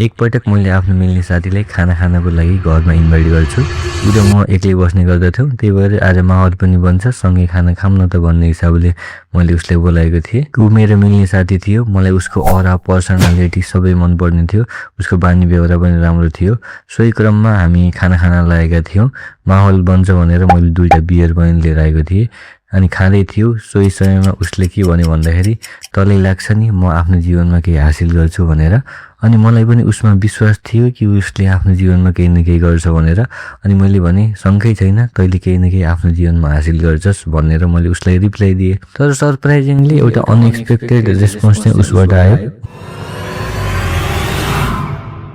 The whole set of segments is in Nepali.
एकपटक मैले आफ्नो मिल्ने साथीलाई खाना खानको लागि घरमा इन्भाइट गर्छु। उता म एक्लै बस्ने गर्दथ्यौँ, त्यही भएर आज माहौल पनि बन्छ, सँगै खाना खाऊँ न त भन्ने हिसाबले मैले उसलाई बोलाएको थिएँ। ऊ मेरो मिल्ने साथी थियो। मलाई उसको अरा, पर्सनालिटी सबै मनपर्ने थियो। उसको बानी बेहोरा पनि राम्रो थियो। सोही क्रममा हामी खाना खान लागेका थियौँ। माहौल बन्छ भनेर मैले 2टा बियर पनि लिएर आएको थिएँ। अनि खाँदै थियो। सोही समयमा उसले के भन्यो भन्दाखेरि, तँलाई लाग्छ नि म आफ्नो जीवनमा केही हासिल गर्छु भनेर। अनि मलाई पनि उसमा विश्वास थियो कि उसले आफ्नो जीवनमा केही न केही गर्छ भनेर। अनि मैले भने, शङ्कै छैन, तैँले केही न केही आफ्नो जीवनमा हासिल गर्छस् भनेर मैले उसलाई रिप्लाई दिएँ। तर सरप्राइजिङली एउटा अनएक्सपेक्टेड रेस्पोन्स चाहिँ उसबाट आयो।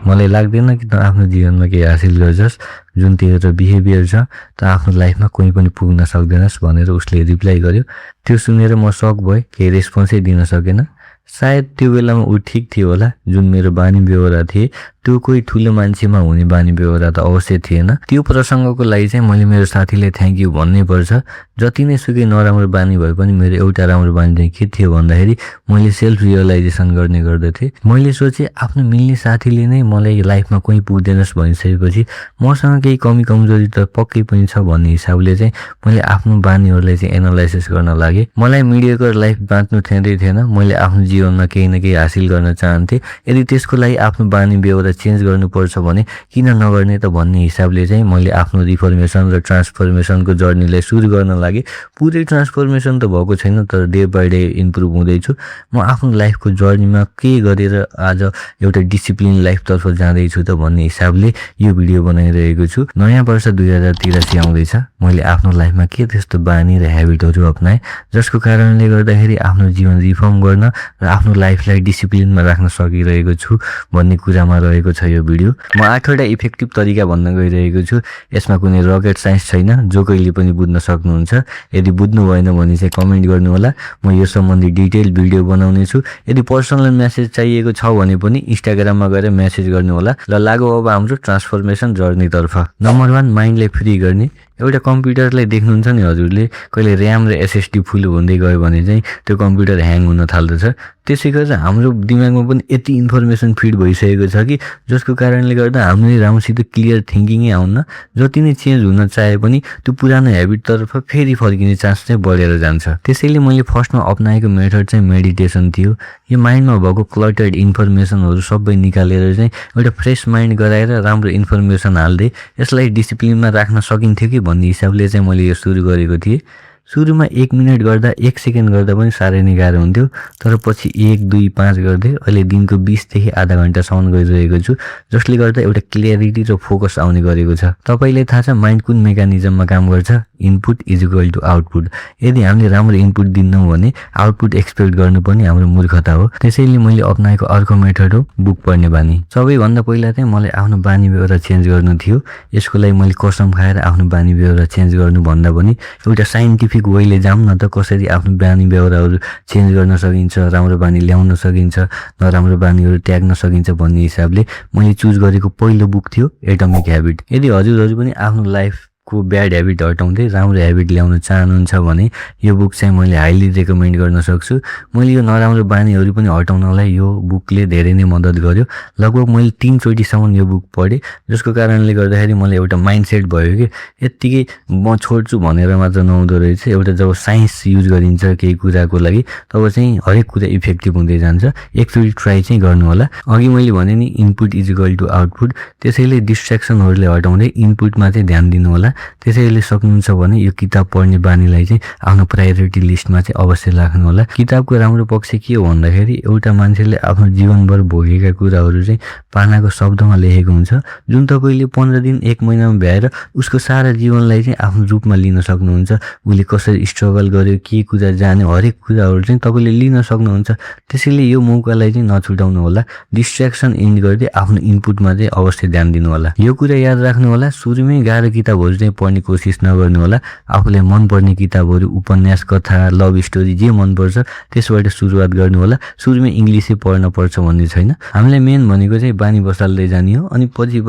मलाई लाग्दैन कि त आफ्नो जीवनमा केही हासिल गर्छस्, जुन तेरो बिहेभियर छ त आफ्नो लाइफमा कोही पनि पुग्न सक्दैनस् भनेर उसले रिप्लाई गर्यो। त्यो सुनेर म सक भएँ, केही रेस्पोन्सै दिन सकेन। सायद त्यो बेलामा ऊ ठिक थियो होला। जुन मेरो बानी बेहोरा थिए त्यो कोही ठुलो मान्छेमा हुने बानी बेहोरा त अवश्य थिएन। त्यो प्रसङ्गको लागि चाहिँ मैले मेरो साथीलाई थ्याङ्क यू भन्नै पर्छ। जति नै सुकै नराम्रो बानी भए पनि मेरो एउटा राम्रो बानी चाहिँ के थियो भन्दाखेरि मैले सेल्फ रियलाइजेसन गर्ने गर्दथेँ। मैले सोचेँ आफ्नो मिल्ने साथीले नै मलाई लाइफमा कोही पुग्दैनस् भनिसकेपछि मसँग केही कमी कमजोरी त पक्कै पनि छ भन्ने हिसाबले चाहिँ मैले आफ्नो बानीहरूलाई चाहिँ एनालाइसिस गर्न लागेँ। मलाई मिडियोकर लाइफ बाँच्नु थिएन। मैले आफ्नो जीवनमा केही न केही हासिल गर्न चाहन्थेँ। यदि त्यसको लागि आफ्नो बानी बेहोरा चेन्ज गर्नुपर्छ भने किन नगर्ने त भन्ने हिसाबले चाहिँ मैले आफ्नो रिफर्मेसन र ट्रान्सफर्मेसनको जर्नीलाई सुरु गर्न लागेँ। पुरै ट्रान्सफर्मेसन त भएको छैन, तर डे बाई डे इम्प्रुभ हुँदैछु। म आफ्नो लाइफको जर्नीमा के गरेर आज एउटा डिसिप्लिन लाइफतर्फ जाँदैछु त भन्ने हिसाबले यो भिडियो बनाइरहेको छु। नयाँ वर्ष 2083 आउँदैछ। मैले आफ्नो लाइफमा के त्यस्तो बानी र हेबिटहरू अपनाएँ जसको कारणले गर्दाखेरि आफ्नो जीवन रिफर्म गर्न र आफ्नो लाइफलाई डिसिप्लिनमा राख्न सकिरहेको छु भन्ने कुरामा रहेको छ यो भिडियो। म 8वटा इफेक्टिभ तरिका भन्न गइरहेको छु। यसमा कुनै रकेट साइन्स छैन, जो कहिले पनि बुझ्न सक्नुहुन्छ। यदि बुझ्नु भएन भने चाहिँ कमेन्ट गर्नु होला। म यो सम्बन्धी डिटेल भिडियो बनाउने छु। यदि पर्सनल मेसेज चाहिएको छ भने पनि इन्स्टाग्राममा गएर मेसेज गर्नु होला। ल लागौ अब हाम्रो ट्रान्सफर्मेसन जर्नीतर्फ। नम्बर 1, माइन्डलाई फ्री गर्ने। एउटा कम्प्युटरलाई देख्नुहुन्छ नि हजुरले, कहिले ऱ्याम र एसएसडी फुल हुँदै गयो भने चाहिँ त्यो कम्प्युटर ह्याङ हुन थाल्दछ। त्यसै गरेर हाम्रो दिमागमा पनि यति इन्फर्मेसन फिड भइसकेको छ कि जसको कारणले गर्दा हामीले राम्रोसित क्लियर थिङ्किङै आउन्न। जति नै चेन्ज हुन चाहे पनि त्यो पुरानो हेबिटतर्फ फेरि फर्किने चान्स चाहिँ बढेर जान्छ। त्यसैले मैले फर्स्टमा अपनाएको मेथड चाहिँ मेडिटेसन थियो। यो माइन्डमा भएको क्लटर्ड इन्फर्मेसनहरू सबै निकालेर चाहिँ एउटा फ्रेस माइन्ड गराएर राम्रो इन्फर्मेसन हाल्दै यसलाई डिसिप्लिनमा राख्न सकिन्थ्यो कि भन्ने हिसाबले चाहिँ मैले यो सुरु गरेको थिएँ। सुरुमा 1 मिनट गर्दा 1 सेकेन्ड गर्दा पनि साह्रै नै गाह्रो हुन्थ्यो, तर पछि 1, 2, 5 गर्दै अहिले दिनको 20 देखि आधा घन्टासम्म गरिरहेको छु, जसले गर्दा एउटा क्ल्यारिटी र फोकस आउने गरेको छ। तपाईँलाई थाहा छ माइन्ड कुन मेकानिजममा काम गर्छ? Input is equal to output. यदि हामीले राम्रो इनपुट दिन्नौँ भने आउटपुट एक्सपेक्ट गर्नु पनि हाम्रो मूर्खता हो। त्यसैले मैले अपनाएको अर्को मेथड हो बुक पढ्ने बानी। सबैभन्दा पहिला चाहिँ मलाई आफ्नो बानी बेहोरा चेन्ज गर्नु थियो। यसको लागि मैले कसम खाएर आफ्नो बानी बेहोरा चेन्ज गर्नु भन्दा पनि एउटा साइन्टिफिक वेले जाऊँ न त, कसरी आफ्नो बानी बेहोराहरू चेन्ज गर्न सकिन्छ, राम्रो बानी ल्याउन सकिन्छ, नराम्रो बानीहरू त्याग्न सकिन्छ भन्ने हिसाबले मैले चुज गरेको पहिलो बुक थियो एटमिक ह्याबिट। यदि हजुरहरू पनि आफ्नो लाइफको ब्याड ह्याबिट हटाउँदै राम्रो ह्याबिट ल्याउन चाहनुहुन्छ भने यो बुक चाहिँ मैले हाइली रेकमेन्ड गर्न सक्छु। मैले यो नराम्रो बानीहरू पनि हटाउनलाई यो बुकले धेरै नै मद्दत गर्यो। लगभग मैले 3 चोटिसम्म यो बुक पढेँ, जसको कारणले गर्दाखेरि मलाई एउटा माइन्डसेट भयो कि यत्तिकै म छोड्छु भनेर मात्र नहुँदो रहेछ। एउटा जब साइन्स युज गरिन्छ केही कुराको लागि तब चाहिँ हरेक कुरा इफेक्टिभ हुँदै जान्छ। एकचोटि ट्राई चाहिँ गर्नु होला। अघि मैले भने नि input is equal to output. त्यसैले डिस्ट्र्याक्सनहरूले हटाउँदै इनपुटमा चाहिँ ध्यान दिनु होला। त्यसैले सक्नुहुन्छ भने यो किताब पढ्ने बानीलाई चाहिँ आफ्नो प्रायोरिटी लिस्टमा चाहिँ अवश्य राख्नु होला। किताबको राम्रो पक्ष के हो भन्दाखेरि एउटा मान्छेले आफ्नो जीवनभर भोगेका कुराहरू चाहिँ पानाको शब्दमा लेखेको हुन्छ, जुन तपाईँले 15 दिन 1 महिनामा भ्याएर उसको सारा जीवनलाई चाहिँ आफ्नो रूपमा लिन सक्नुहुन्छ। उसले कसरी स्ट्रगल गर्यो, के कुरा जान्यो, हरेक कुराहरू चाहिँ तपाईँले लिन सक्नुहुन्छ। त्यसैले यो मौकालाई चाहिँ नछुटाउनु होला। डिस्ट्र्याक्सन इन्ड गर्दै आफ्नो इनपुटमा चाहिँ अवश्य ध्यान दिनु होला। यो कुरा याद राख्नु होला, सुरुमै गाह्रो किताबहरू चाहिँ पढ्ने कोसिस नगर्नु होला। आफूलाई मनपर्ने किताबहरू, उपन्यास, कथा, लभ स्टोरी जे मनपर्छ त्यसबाट सुरुवात गर्नु होला। सुरुमै इङ्ग्लिसै पढ्न पर्छ भन्ने छैन। हामीलाई मेन भनेको चाहिँ बानी बसाल्दै जाने हो, अनि पछि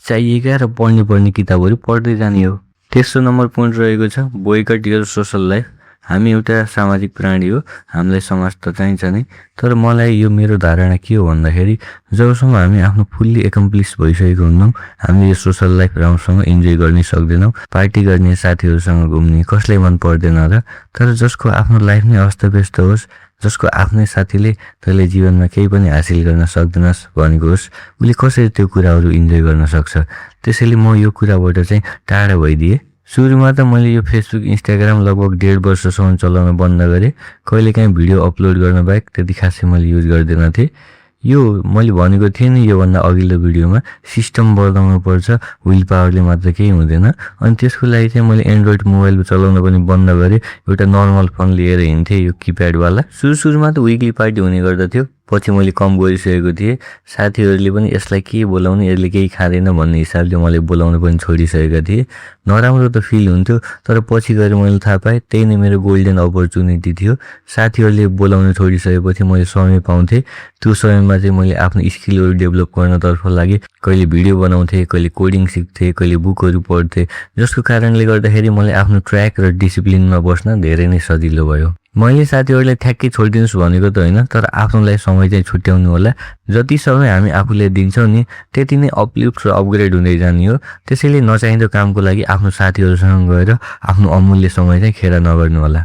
चाहिएका र पढ्ने किताबहरू पढ्दै जाने हो। तेस्रो नम्बर पोइन्ट रहेको छ बोयकट योर सोसल लाइफ। हामी एउटा सामाजिक प्राणी हो, हामीलाई समाज त चाहिन्छ नै। तर मलाई यो मेरो धारणा के हो भन्दाखेरि जबसम्म हामी आफ्नो फुल्ली एकम्प्लिस भइसकेको हुन्छौँ, हामीले यो सोसल लाइफ राम्रोसँग इन्जोय गर्न सक्दैनौँ। पार्टी गर्ने, साथीहरूसँग घुम्ने कसलाई मन पर्दैन र? तर जसको आफ्नो लाइफ नै अस्तव्यस्त होस्, जसको आफ्नै साथीले तैँले जीवनमा केही पनि हासिल गर्न सक्दैनस् भनेको होस्, उसले कसरी त्यो कुराहरू इन्जोय गर्न सक्छ? त्यसैले म यो कुराबाट चाहिँ टाढा भइदिएँ। सुरुमा त मैले यो फेसबुक, इन्स्टाग्राम लगभग 1.5 वर्षसम्म चलाउन बन्द गरेँ। कहिलेकाहीँ भिडियो अपलोड गर्न बाहेक त्यति खासै मैले युज गर्दैन थिएँ। यो मैले भनेको थिएँ नि योभन्दा अघिल्लो भिडियोमा, सिस्टम बदलाउनु पर्छ, विल पावरले मात्र केही हुँदैन। अनि त्यसको लागि चाहिँ मैले एन्ड्रोइड मोबाइल चलाउन पनि बन्द गरेँ। एउटा नर्मल फोन लिएर हिँड्थेँ, यो किप्याडवाला। सुरुमा त विकली पार्टी हुने गर्दथ्यो, पछि मैले कम गरिसकेको थिएँ। साथीहरूले पनि यसलाई के बोलाउने, यसले केही खाँदैन भन्ने हिसाबले मलाई बोलाउन पनि छोडिसकेका थिए। नराम्रो त फिल हुन्थ्यो, तर पछि गएर मैले थाहा पाएँ त्यही नै मेरो गोल्डन अपर्च्युनिटी थियो। साथीहरूले बोलाउन छोडिसकेपछि मैले समय पाउँथेँ। त्यो समयमा चाहिँ मैले आफ्नो स्किलहरू डेभलप गर्नतर्फ लागेँ। कहिले भिडियो बनाउँथेँ, कहिले कोडिङ सिक्थेँ, कहिले बुकहरू पढ्थेँ, जसको कारणले गर्दाखेरि मलाई आफ्नो ट्र्याक र डिसिप्लिनमा बस्न धेरै नै सजिलो भयो। मैले साथीहरूलाई ठ्याक्कै छोडिदिनुहोस् भनेको त होइन, तर आफ्नोलाई समय चाहिँ छुट्याउनु होला। जति समय हामी आफूले दिन्छौँ नि, त्यति नै अपलिफ्ट र अपग्रेड हुँदै जाने हो। त्यसैले नचाहिँदो कामको लागि आफ्नो साथीहरूसँग गएर आफ्नो अमूल्य समय चाहिँ खेर नगर्नु होला।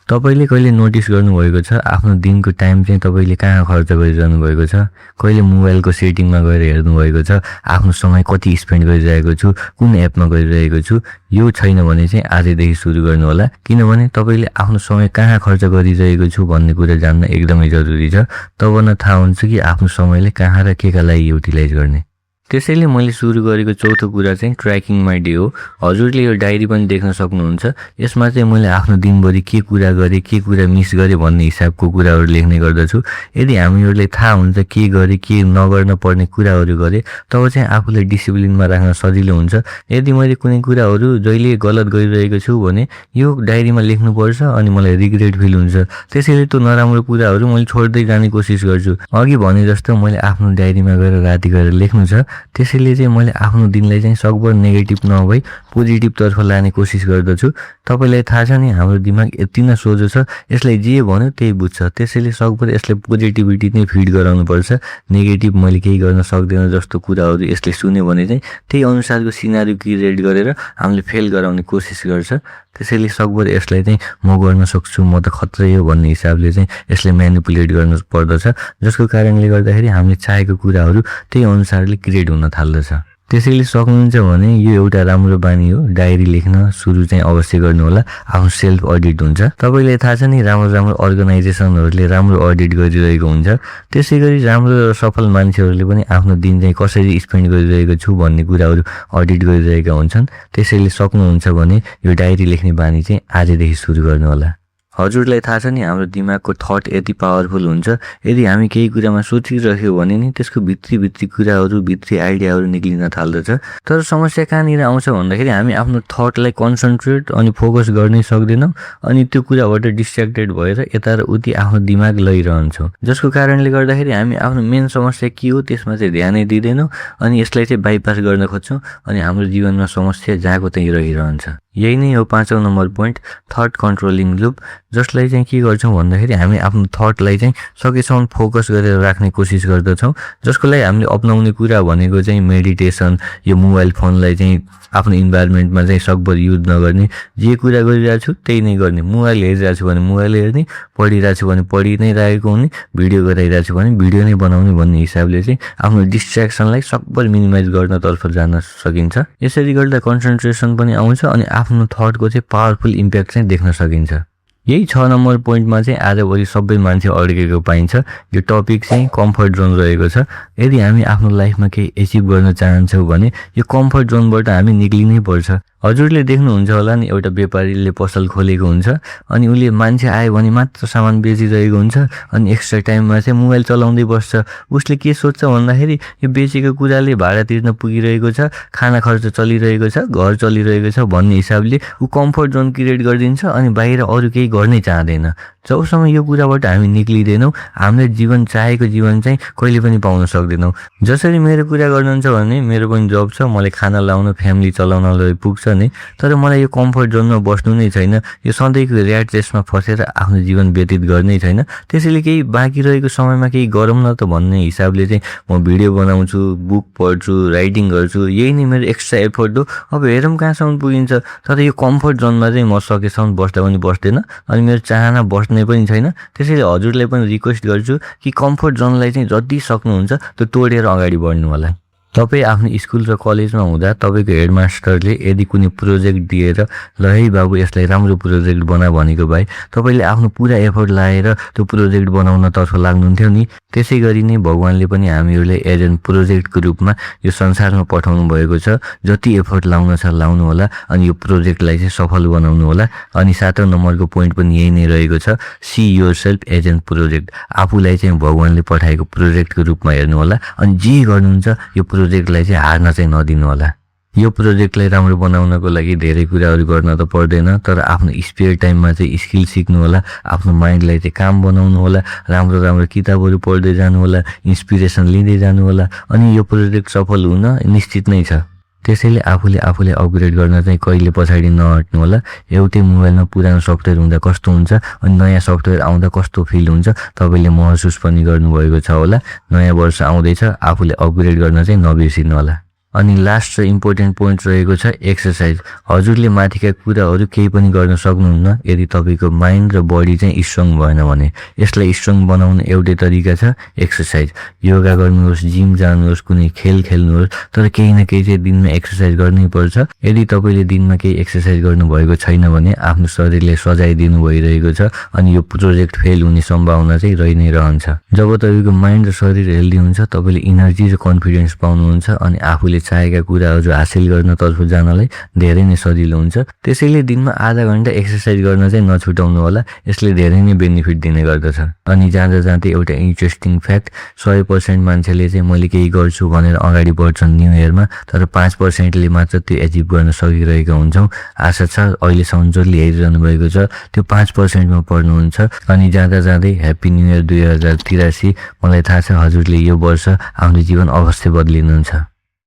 तपाईले कहिले नोटिस गर्नुभएको छ आफ्नो दिनको टाइम चाहिँ तपाईले कहाँ खर्च गरिरहनु भएको छ? कहिले मोबाइलको सेटिङमा गएर हेर्नु भएको छ आफ्नो समय कति स्पेन्ड गरिरहेको छु, कुन एपमा गरिरहेको छु? यो छैन भने चाहिँ आजैदेखि सुरु गर्नु होला, किनभने तपाईले आफ्नो समय कहाँ खर्च गरिरहेको छु भन्ने कुरा जान्न एकदमै जरुरी छ। तब न थाहा हुन्छ कि आफ्नो समयले कहाँ र केका लागि युटिलाइज गर्ने। त्यसैले मैले सुरु गरेको चौथो कुरा चाहिँ ट्र्याकिङ माई डे हो। हजुरले यो डायरी पनि देख्न सक्नुहुन्छ। यसमा चाहिँ मैले आफ्नो दिनभरि के कुरा गरेँ, के कुरा मिस गरेँ भन्ने हिसाबको कुराहरू लेख्ने गर्दछु। यदि हामीहरूले थाहा हुन्छ के गरेँ, के नगर्न पर्ने कुराहरू गरेँ, तब चाहिँ आफूलाई डिसिप्लिनमा राख्न सजिलो हुन्छ। यदि मैले कुनै कुराहरू जहिले गलत गरिरहेको छु भने यो डायरीमा लेख्नुपर्छ अनि मलाई रिग्रेट फिल हुन्छ। त्यसैले त्यो नराम्रो कुराहरू मैले छोड्दै जाने कोसिस गर्छु। अघि भने जस्तो मैले आफ्नो डायरीमा गएर राति गएर लेख्नु छ। त्यसैले चाहिँ मैले आफ्नो दिनलाई चाहिँ सकभर नेगेटिभ नभई पोजिटिभ तर्फ लाने कोसिस गर्दछु। तपाईलाई थाहा छ नि हाम्रो दिमाग यति नै सोझो छ, यसलाई जे भन्यो त्यही बुझ्छ। त्यसैले सकभर यसलाई पोजिटिभिटी नै फिड गराउनु पर्छ। नेगेटिभ मैले केही गर्न सक्दैन जस्तो कुराहरू यसले सुन्यो भने चाहिँ त्यही अनुसारको सिनारियो क्रिएट गरेर हामीले फेल गराउने कोसिस गर्छ। त्यसैले सकभर यसलाई चाहिँ म गर्न सक्छु, म त खत्रै हो भन्ने हिसाबले चाहिँ यसलाई म्यानिपुलेट गर्नु पर्दछ, जसको कारणले गर्दाखेरि हामीले चाहेको कुराहरू त्यही अनुसारले क्रिएट हुन थाल्दछ। त्यसैले सक्नुहुन्छ भने यो एउटा राम्रो बानी हो, डायरी लेख्न सुरु चाहिँ अवश्य गर्नु होला। आफ्नो सेल्फ अडिट हुन्छ। तपाईलाई थाहा छ नि राम्रो राम्रो अर्गनाइजेसनहरूले राम्रो अडिट गरिरहेको हुन्छ। त्यसै गरी राम्रो र सफल मान्छेहरूले पनि आफ्नो दिन चाहिँ कसरी स्पेन्ड गरिरहेको छु भन्ने कुराहरू अडिट गरिरहेका हुन्छन्। त्यसैले सक्नुहुन्छ भने यो डायरी लेख्ने बानी चाहिँ आजैदेखि सुरु गर्नु होला। हजुरलाई थाहा छ नि हाम्रो दिमागको थट यति पावरफुल हुन्छ। यदि हामी केही कुरामा सोचिरह्यो भने नि त्यसको भित्री कुराहरू, भित्री आइडियाहरू निक्लिन थाल्दछ। तर समस्या कहाँनिर आउँछ भन्दाखेरि हामी आफ्नो थटलाई कन्सन्ट्रेट अनि फोकस गर्नै सक्दैनौँ अनि त्यो कुराबाट डिस्ट्र्याक्टेड भएर यता र उति आफ्नो दिमाग लैरहन्छौँ, जसको कारणले गर्दाखेरि हामी आफ्नो मेन समस्या के हो त्यसमा चाहिँ ध्यानै दिँदैनौँ अनि यसलाई चाहिँ बाइपास गर्न खोज्छौँ अनि हाम्रो जीवनमा समस्या जहाँको त्यहीँ रहिरहन्छ। यही नै हो 5औं number point, that controlling loop, जसलाई चाहिँ के गर्छौँ भन्दाखेरि हामी आफ्नो थटलाई चाहिँ सकेसम्म फोकस गरेर राख्ने कोसिस गर्दछौँ। जसको लागि हामीले अपनाउने कुरा भनेको चाहिँ मेडिटेसन, यो मोबाइल फोनलाई चाहिँ आफ्नो इन्भाइरोमेन्टमा चाहिँ सकभर युज नगर्ने, जे कुरा गरिरहेको छु त्यही नै गर्ने। मोबाइल हेरिरहेको छु भने मोबाइल हेर्ने, पढिरहेको छु भने पढि नै रहेको हुने, भिडियो गरिरहेको छु भने भिडियो नै बनाउने भन्ने हिसाबले चाहिँ आफ्नो डिस्ट्र्याक्सनलाई सकभर मिनिमाइज गर्नतर्फ जान सकिन्छ। यसरी गर्दा कन्सन्ट्रेसन पनि आउँछ अनि आफ्नो थटको चाहिँ पावरफुल इम्प्याक्ट चाहिँ देख्न सकिन्छ। यही 6 नम्बर पोइन्टमा चाहिँ आजभोलि सबै मान्छे अड्केको पाइन्छ। यो टपिक चाहिँ कम्फर्ट जोन रहेको छ। यदि हामी आफ्नो लाइफमा केही एचिभ गर्न चाहन्छौँ भने यो कम्फर्ट जोनबाट हामी निक्लिनै पर्छ। हजुरले देख्नुहुन्छ होला नि एउटा व्यापारीले पसल खोलेको हुन्छ अनि उसले मान्छे आयो भने मात्र सामान बेचिरहेको हुन्छ अनि एक्स्ट्रा टाइममा चाहिँ मोबाइल चलाउँदै बस्छ। उसले के सोच्छ भन्दाखेरि यो बेचेको कुराले भाडा तिर्न पुगिरहेको छ, खाना खर्च चलिरहेको छ, घर चलिरहेको छ भन्ने हिसाबले ऊ कम्फर्ट जोन क्रिएट गरिदिन्छ अनि बाहिर अरू केही गर्नै चाहँदैन। जबसम्म यो कुराबाट हामी निक्लिँदैनौँ हामीले जीवन चाहेको जीवन चाहिँ कहिले पनि पाउन सक्दैनौँ। जसरी मेरो कुरा गर्नुहुन्छ भने मेरो पनि जब छ, मलाई खाना लाउन, फ्यामिली चलाउनलाई पुग्छ नै, तर मलाई यो कम्फर्ट जोनमा बस्नु नै छैन, यो सधैँको ऱ्याट रेसमा फसेर आफ्नो जीवन व्यतीत गर्नै छैन। त्यसैले केही बाँकी रहेको समयमा केही गरौँ न त भन्ने हिसाबले चाहिँ म भिडियो बनाउँछु, बुक पढ्छु, राइटिङ गर्छु। यही नै मेरो एक्स्ट्रा एफर्ट हो। अब हेरौँ कहाँसम्म पुगिन्छ। तर यो कम्फर्ट जोनमा चाहिँ म सकेसम्म बस्दा पनि बस्दैन अनि मेरो चाहना बस्ने पनि छैन। त्यसैले हजुरलाई पनि रिक्वेस्ट गर्छु कि कम्फर्ट जोनलाई चाहिँ जति सक्नुहुन्छ त्यो तोडेर अगाडि बढ्नु होला। तपाईँ आफ्नो स्कुल र कलेजमा हुँदा तपाईँको हेडमास्टरले यदि कुनै प्रोजेक्ट दिएर ल है बाबु यसलाई राम्रो प्रोजेक्ट बना भनेको भए तपाईँले आफ्नो पुरा एफर्ट लाएर त्यो प्रोजेक्ट बनाउनतर्फ लाग्नुहुन्थ्यो नि। त्यसै गरी नै भगवान्ले पनि हामीहरूलाई एज एन प्रोजेक्टको रूपमा यो संसारमा पठाउनु भएको छ। जति एफर्ट लाउन छ लाउनु होला अनि यो प्रोजेक्टलाई चाहिँ सफल बनाउनु होला। अनि 7औं नम्बरको पोइन्ट पनि यही नै रहेको छ, see yourself as an project. आफूलाई चाहिँ भगवान्ले पठाएको प्रोजेक्टको रूपमा हेर्नु होला अनि जे गर्नुहुन्छ यो प्रोजेक्टलाई चाहिँ हार्न चाहिँ नदिनु होला। यो प्रोजेक्टलाई राम्रो बनाउनको लागि धेरै कुराहरू गर्न त पर्दैन, तर आफ्नो स्पेयर टाइममा चाहिँ स्किल सिक्नु होला, आफ्नो माइन्डलाई चाहिँ काम बनाउनु होला, राम्रो राम्रो किताबहरू पढ्दै जानु होला, इन्सपिरेसन लिँदै जानु होला अनि यो प्रोजेक्ट सफल हुन निश्चित नै छ। त्यसैले आफूले अपग्रेड गर्न चाहिँ कहिले पछाडि नहट्नु होला। एउटै मोबाइलमा पुरानो सफ्टवेयर हुँदा कस्तो हुन्छ अनि नयाँ सफ्टवेयर आउँदा कस्तो फिल हुन्छ तपाईँले महसुस पनि गर्नुभएको छ होला। नयाँ वर्ष आउँदैछ, आफूले अपग्रेड गर्न चाहिँ नबिर्सिनु होला। अनि लास्ट र इम्पोर्टेन्ट पोइन्ट रहेको छ एक्सर्साइज। हजुरले माथिका कुराहरू केही पनि गर्न सक्नुहुन्न यदि तपाईँको माइन्ड र बडी चाहिँ स्ट्रङ भएन भने। यसलाई स्ट्रङ बनाउने एउटै तरिका छ एक्सर्साइज। योगा गर्नुहोस्, जिम जानुहोस्, कुनै खेल खेल्नुहोस्, तर केही न केही चाहिँ दिनमा एक्सर्साइज गर्नै पर्छ। यदि तपाईँले दिनमा केही एक्सर्साइज गर्नुभएको छैन भने आफ्नो शरीरले सजाय दिनु भइरहेको छ अनि यो प्रोजेक्ट फेल हुने सम्भावना चाहिँ रहि नै रहन्छ। जब तपाईँको माइन्ड र शरीर हेल्दी हुन्छ तपाईँले इनर्जी र कन्फिडेन्स पाउनुहुन्छ अनि आफूले चाहेका कुराहरू हासिल गर्नतर्फ जानलाई धेरै नै सजिलो हुन्छ। त्यसैले दिनमा आधा घन्टा एक्सर्साइज गर्न चाहिँ नछुटाउनु होला। यसले धेरै नै बेनिफिट दिने गर्दछ। अनि जाँदै एउटा इन्ट्रेस्टिङ फ्याक्ट, 100% मान्छेले चाहिँ मैले केही गर्छु भनेर अगाडि बढ्छन् न्यू इयरमा, तर 5%ले मात्र त्यो एचिभ गर्न सकिरहेका हुन्छौँ। आशा छ अहिलेसम्म जसले हेरिरहनु भएको छ त्यो 5%मा पढ्नुहुन्छ। अनि जाँदै ह्याप्पी न्यू इयर 2083। मलाई थाहा छ हजुरले यो वर्ष आफ्नो जीवन अवश्य बदलिनुहुन्छ।